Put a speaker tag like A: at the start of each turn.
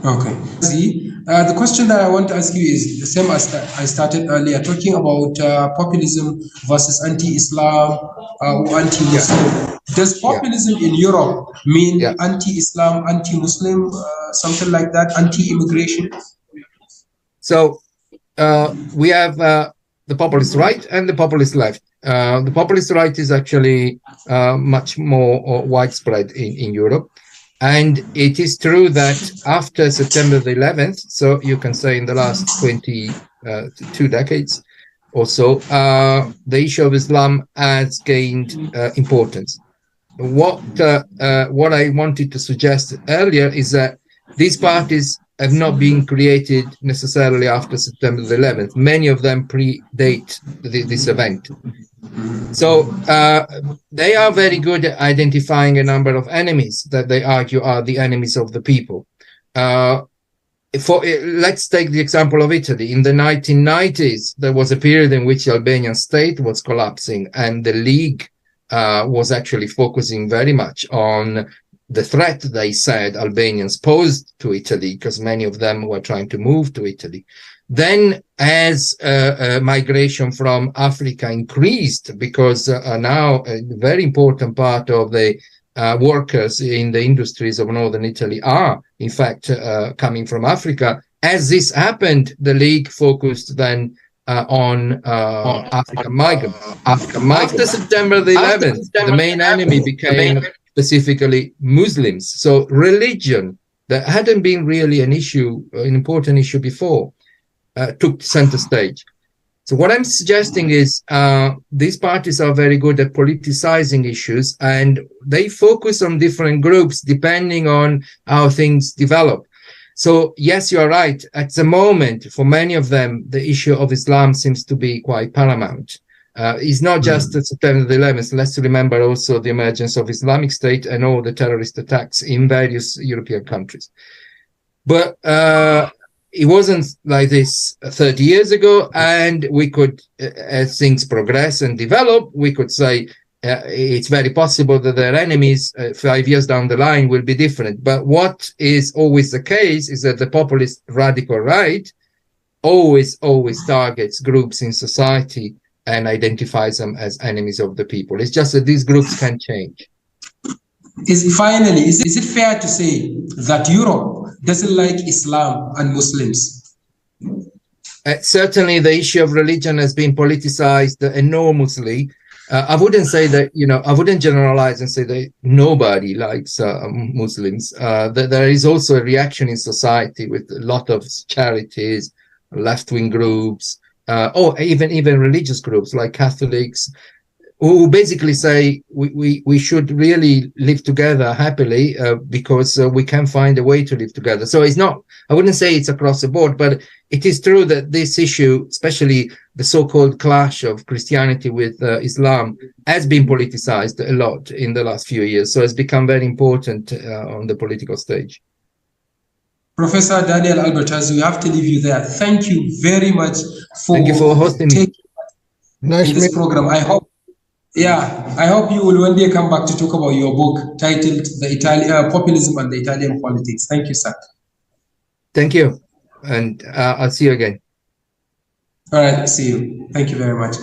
A: Okay. See, the question that I want to ask you is the same as I started earlier, talking about populism versus anti-Islam or anti-Muslim. Does populism in Europe mean anti-Islam, anti-Muslim, something like that, anti-immigration?
B: So we have the populist right and the populist left. The populist right is actually much more widespread in Europe. And it is true that after September the 11th, so you can say in the last 22 decades or so, the issue of Islam has gained importance. What I wanted to suggest earlier is that these parties have not been created necessarily after September the 11th. Many of them predate this event. So they are very good at identifying a number of enemies that they argue are the enemies of the people. Let's take the example of Italy. In the 1990s, there was a period in which the Albanian state was collapsing, and the League was actually focusing very much on the threat they said Albanians posed to Italy, because many of them were trying to move to Italy. Then as migration from Africa increased, because now a very important part of the workers in the industries of northern Italy are, in fact, coming from Africa. As this happened, the League focused then on African migrants. After September the 11th, the main enemy became specifically Muslims. So religion, that hadn't been really an issue, an important issue before, took center stage. So what I'm suggesting is these parties are very good at politicizing issues, and they focus on different groups depending on how things develop. So yes, you are right. At the moment, for many of them, the issue of Islam seems to be quite paramount. It's not just September the 11th. Let's remember also the emergence of Islamic State and all the terrorist attacks in various European countries. But it wasn't like this 30 years ago, and we could, as things progress and develop, we could say it's very possible that their enemies 5 years down the line will be different. But what is always the case is that the populist radical right always targets groups in society and identifies them as enemies of the people. It's just that these groups can change.
A: Is it fair to say that Europe doesn't like Islam and Muslims?
B: Certainly the issue of religion has been politicized enormously. I wouldn't say that, I wouldn't generalize and say that nobody likes Muslims. There is also a reaction in society with a lot of charities, left-wing groups, or even religious groups like Catholics, who basically say we should really live together happily because we can find a way to live together. So it's not, I wouldn't say it's across the board, but it is true that this issue, especially the so-called clash of Christianity with Islam, has been politicized a lot in the last few years. So it's become very important on the political stage.
A: Professor Daniele Albertazzi, we have to leave you there. Thank you very much
B: Thank you for hosting me.
A: Nice in this program. I hope you will one day come back to talk about your book titled "The Populism and the Italian Politics." Thank you, sir.
B: Thank you, and I'll see you again.
A: All right, see you. Thank you very much.